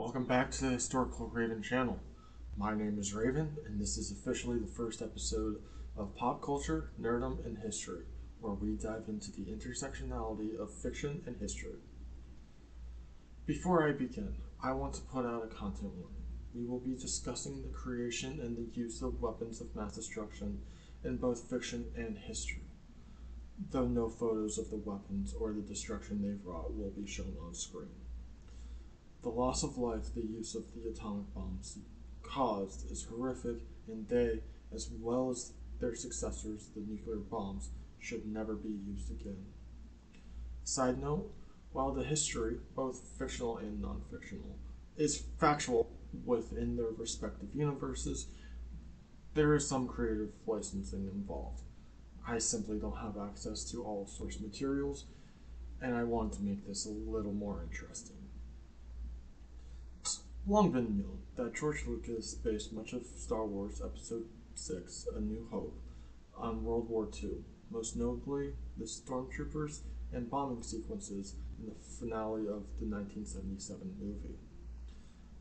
Welcome back to the Historical Raven channel. My name is Raven, and this is officially the first episode of Pop Culture, Nerdom, and History, where we dive into the intersectionality of fiction and history. Before I begin, I want to put out a content warning. We will be discussing the creation and the use of weapons of mass destruction in both fiction and history, though no photos of the weapons or the destruction they've wrought will be shown on screen. The loss of life the use of the atomic bombs caused is horrific, and they, as well as their successors, the nuclear bombs, should never be used again. Side note, while the history, both fictional and non-fictional, is factual within their respective universes, there is some creative licensing involved. I simply don't have access to all source materials, and I wanted to make this a little more interesting. Long been known that George Lucas based much of Star Wars Episode 6, A New Hope, on World War II, most notably the stormtroopers and bombing sequences in the finale of the 1977 movie.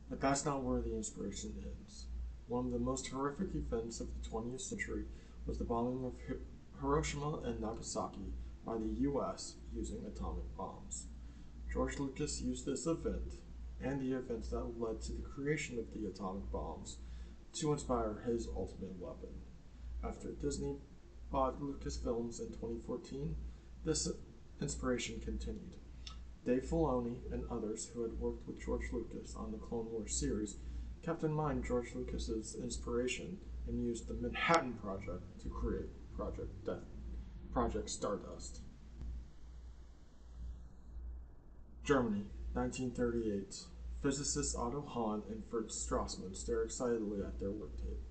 But that's not where the inspiration ends. One of the most horrific events of the 20th century was the bombing of Hiroshima and Nagasaki by the US using atomic bombs. George Lucas used this event and the events that led to the creation of the atomic bombs to inspire his ultimate weapon. After Disney bought Lucasfilms in 2014, this inspiration continued. Dave Filoni and others who had worked with George Lucas on the Clone Wars series kept in mind George Lucas's inspiration and used the Manhattan Project to create Project Stardust. Germany, 1938. Physicists Otto Hahn and Fritz Strassmann stare excitedly at their work tape.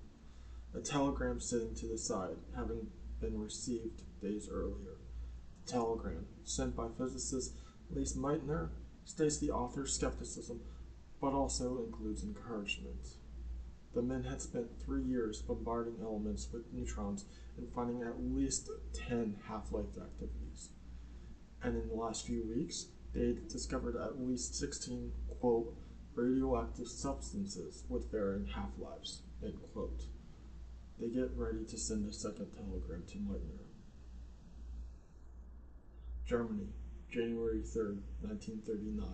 A telegram sitting to the side, having been received days earlier. The telegram, sent by physicist Lise Meitner, states the author's skepticism, but also includes encouragement. The men had spent 3 years bombarding elements with neutrons and finding at least 10 half-life activities. And in the last few weeks, they had discovered at least 16, quote, radioactive substances with varying half-lives, end quote. They get ready to send a second telegram to Meitner. Germany, January 3rd, 1939.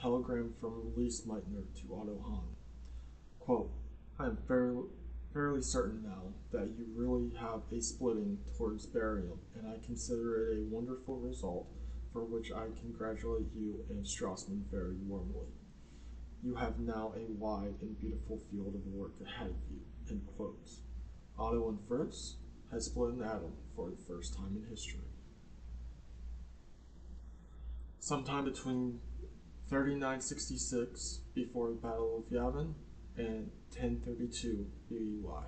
Telegram from Lise Meitner to Otto Hahn. Quote, I am fairly certain now that you really have a splitting towards barium, and I consider it a wonderful result for which I congratulate you and Strassmann very warmly. You have now a wide and beautiful field of work ahead of you, end quote. Otto and Fritz had split an atom for the first time in history. Sometime between 3966 before the Battle of Yavin and 1032 BBY,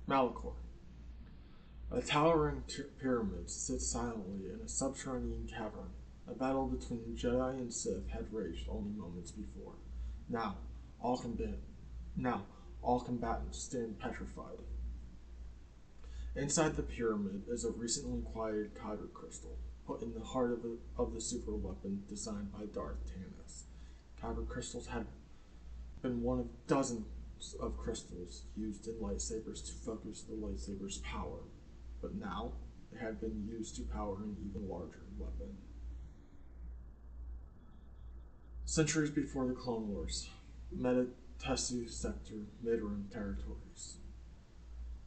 Malachor. A towering pyramid sits silently in a subterranean cavern. A battle between Jedi and Sith had raged only moments before. Now, all combatants stand petrified. Inside the pyramid is a recently quieted kyber crystal, put in the heart of the superweapon designed by Darth Tanis. Kyber crystals had been one of dozens of crystals used in lightsabers to focus the lightsaber's power, but now it had been used to power an even larger weapon. Centuries before the Clone Wars, Meta-Tessu Sector Mid-Rim territories.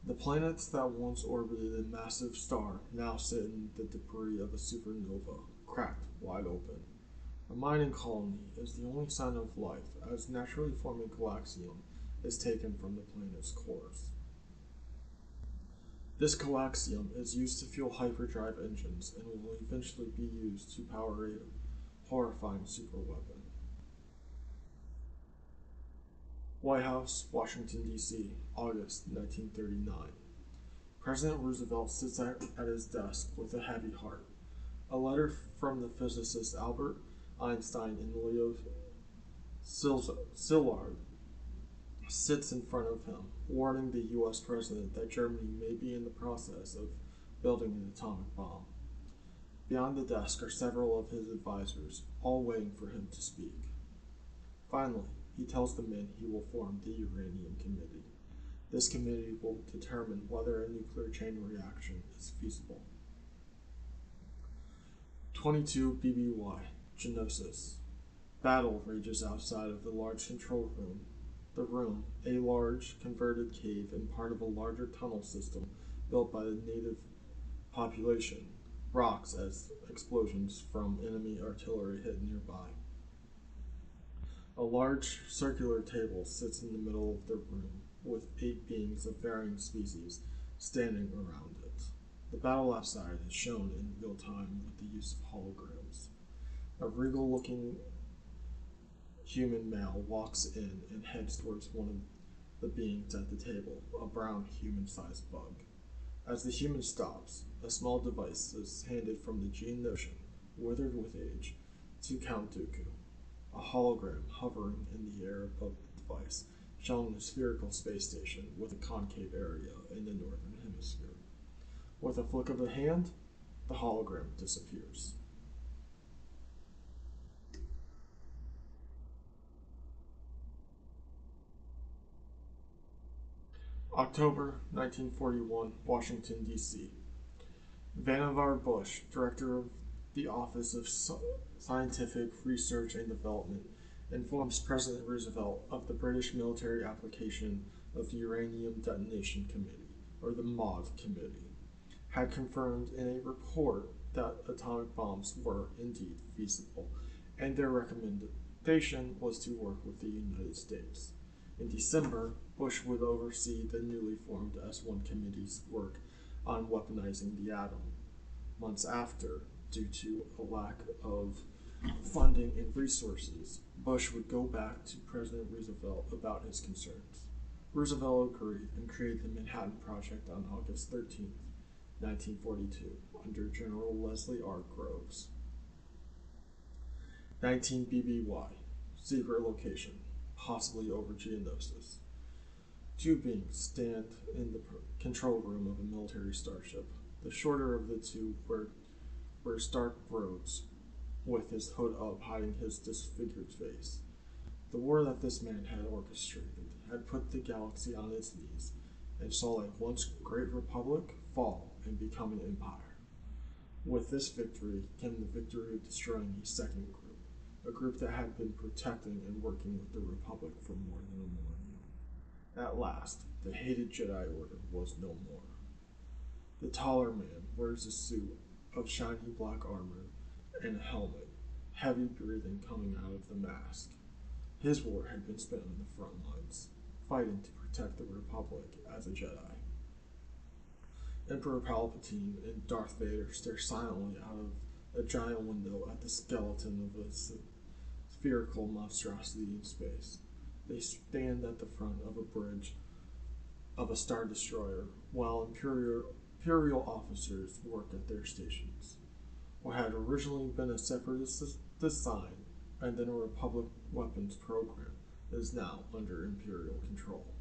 The planets that once orbited a massive star now sit in the debris of a supernova, cracked wide open. A mining colony is the only sign of life, as naturally forming coaxium is taken from the planet's cores. This coaxium is used to fuel hyperdrive engines and will eventually be used to power a horrifying superweapon. White House, Washington, D.C., August 1939. President Roosevelt sits at his desk with a heavy heart. A letter from the physicists Albert Einstein and Leo Szilard sits in front of him, warning the U.S. president that Germany may be in the process of building an atomic bomb. Beyond the desk are several of his advisors, all waiting for him to speak. Finally, he tells the men he will form the Uranium Committee. This committee will determine whether a nuclear chain reaction is feasible. 22 BBY, Genosis. Battle rages outside of the large control room. The room, a large, converted cave and part of a larger tunnel system built by the native population, rocks as explosions from enemy artillery hit nearby. A large circular table sits in the middle of the room, with 8 beings of varying species standing around it. The battle outside is shown in real time with the use of holograms. A regal-looking human male walks in and heads towards one of the beings at the table, a brown human-sized bug. As the human stops, a small device is handed from the Geonosian, withered with age, to Count Dooku, a hologram hovering in the air above the device, showing a spherical space station with a concave area in the northern hemisphere. With a flick of the hand, the hologram disappears. October 1941, Washington, D.C. Vannevar Bush, director of the Office of Scientific Research and Development, informs President Roosevelt of the British military application of the Uranium Detonation Committee, or the MOD Committee, had confirmed in a report that atomic bombs were indeed feasible, and their recommendation was to work with the United States. In December, Bush would oversee the newly formed S-1 Committee's work on weaponizing the atom. Months after, due to a lack of funding and resources, Bush would go back to President Roosevelt about his concerns. Roosevelt agreed and created the Manhattan Project on August 13, 1942, under General Leslie R. Groves. 19 BBY, secret location, possibly over Geonosis. 2 beings stand in the control room of a military starship. The shorter of the two wears dark robes, with his hood up hiding his disfigured face. The war that this man had orchestrated had put the galaxy on its knees, and saw a once great republic fall and become an empire. With this victory came the victory of destroying a second group, a group that had been protecting and working with the Republic for more than a millennium. At last, the hated Jedi Order was no more. The taller man wears a suit of shiny black armor and a helmet, heavy breathing coming out of the mask. His war had been spent on the front lines, fighting to protect the Republic as a Jedi. Emperor Palpatine and Darth Vader stare silently out of a giant window at the skeleton of a spherical monstrosity in space. They stand at the front of a bridge of a Star Destroyer, while Imperial officers work at their stations. What had originally been a separatist design and then a Republic weapons program is now under Imperial control.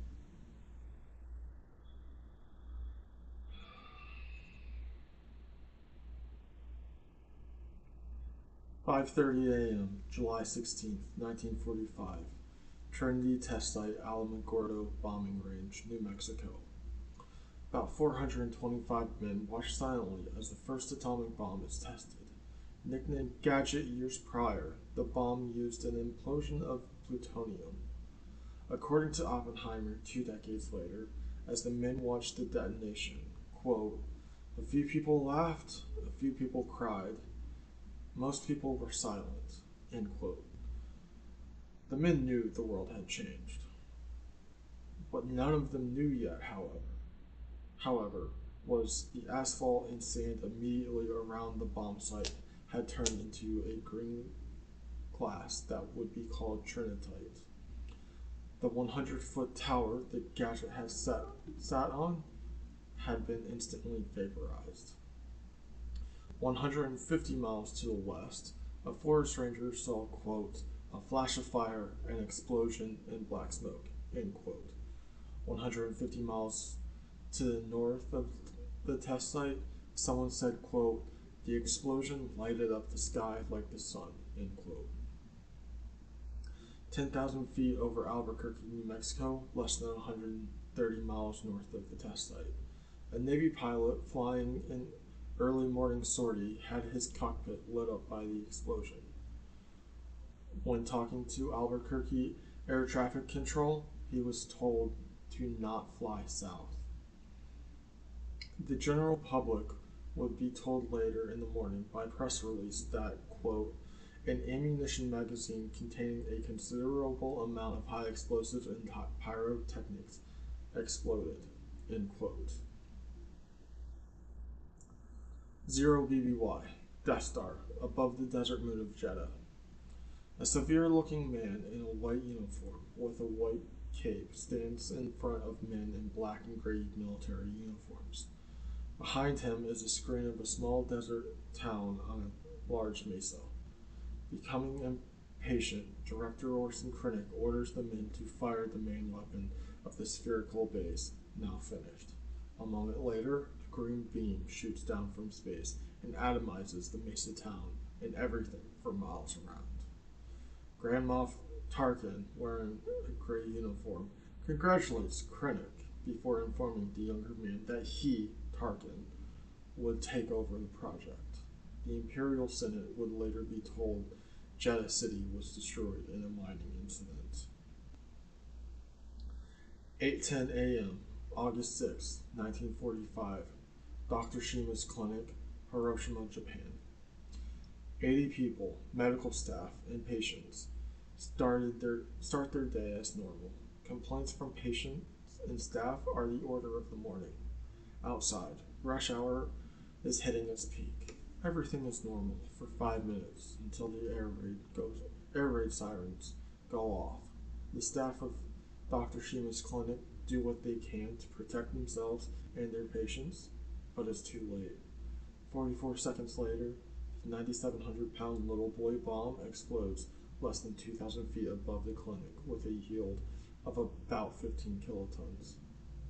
"5:30 a.m., July 16, 1945. Trinity Test Site, Alamogordo Bombing Range, New Mexico. About 425 men watch silently as the first atomic bomb is tested. Nicknamed Gadget years prior, the bomb used an implosion of plutonium. According to Oppenheimer 2 decades later, as the men watched the detonation, quote, "A few people laughed, a few people cried. Most people were silent," end quote. The men knew the world had changed. What none of them knew yet, however, was the asphalt and sand immediately around the bomb site had turned into a green glass that would be called trinitite. The 100-foot tower that Gadget had sat on had been instantly vaporized. 150 miles to the west, a forest ranger saw, quote, "a flash of fire, an explosion, and black smoke," end quote. 150 miles to the north of the test site, someone said, quote, "the explosion lighted up the sky like the sun," end quote. 10,000 feet over Albuquerque, New Mexico, less than 130 miles north of the test site. A Navy pilot flying an early morning sortie had his cockpit lit up by the explosion. When talking to Albuquerque Air Traffic Control, he was told to not fly south. The general public would be told later in the morning by press release that, quote, an ammunition magazine containing a considerable amount of high explosives and pyrotechnics exploded, end quote. 0 BBY, Death Star, above the desert moon of Jeddah. A severe-looking man in a white uniform with a white cape stands in front of men in black and gray military uniforms. Behind him is a screen of a small desert town on a large mesa. Becoming impatient, Director Orson Krennic orders the men to fire the main weapon of the spherical base, now finished. A moment later, a green beam shoots down from space and atomizes the mesa town and everything for miles around. Grand Moff Tarkin, wearing a gray uniform, congratulates Krennic before informing the younger man that he, Tarkin, would take over the project. The Imperial Senate would later be told Jeddah City was destroyed in a mining incident. 8:10 a.m., August 6, 1945, Dr. Shima's clinic, Hiroshima, Japan. 80 people, medical staff, and patients start their day as normal. Complaints from patients and staff are the order of the morning. Outside, rush hour is hitting its peak. Everything is normal for 5 minutes until the air raid sirens go off. The staff of Dr. Shima's clinic do what they can to protect themselves and their patients, but it's too late. 44 seconds later, the 9,700-pound little boy bomb explodes less than 2,000 feet above the clinic with a yield of about 15 kilotons.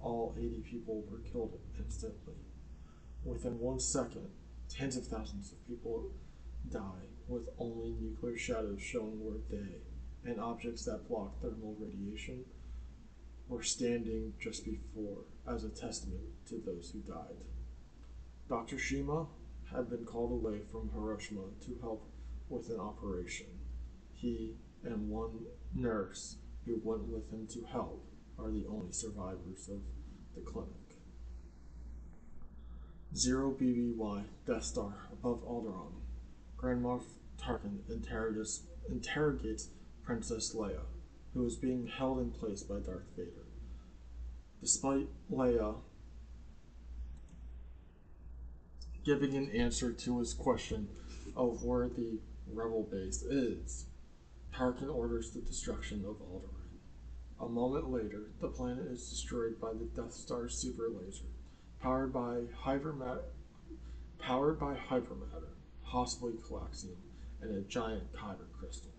All 80 people were killed instantly. Within 1 second, tens of thousands of people die, with only nuclear shadows showing where they, and objects that block thermal radiation, were standing just before as a testament to those who died. Dr. Shima had been called away from Hiroshima to help with an operation. He and one nurse who went with him to help are the only survivors of the clinic. 0 BBY, Death Star, above Alderaan. Grand Moff Tarkin interrogates Princess Leia, who is being held in place by Darth Vader. Despite Leia giving an answer to his question of where the rebel base is, Tarkin orders the destruction of Alderaan. A moment later, the planet is destroyed by the Death Star super laser, powered by hypermatter, possibly coaxium, and a giant kyber crystal.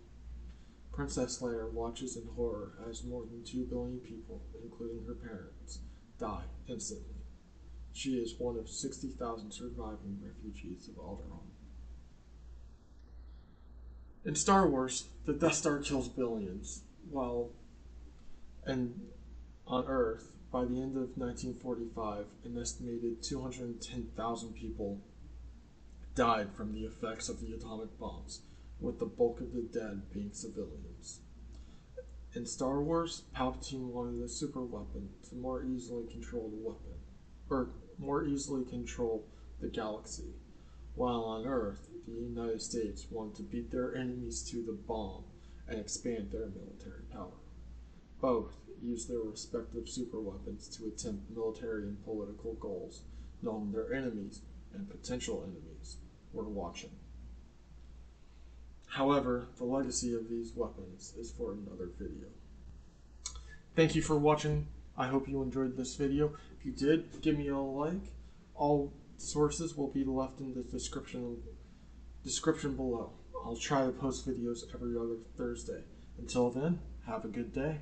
Princess Leia watches in horror as more than 2 billion people, including her parents, die instantly. She is one of 60,000 surviving refugees of Alderaan. In Star Wars, the Death Star kills billions, and on Earth, by the end of 1945, an estimated 210,000 people died from the effects of the atomic bombs, with the bulk of the dead being civilians. In Star Wars, Palpatine wanted a super weapon to more easily control the galaxy, while on Earth, the United States wanted to beat their enemies to the bomb and expand their military power. Both used their respective superweapons to attempt military and political goals, knowing their enemies and potential enemies were watching. However, the legacy of these weapons is for another video. Thank you for watching. I hope you enjoyed this video. If you did, give me a like. All sources will be left in the description below. I'll try to post videos every other Thursday. Until then, have a good day.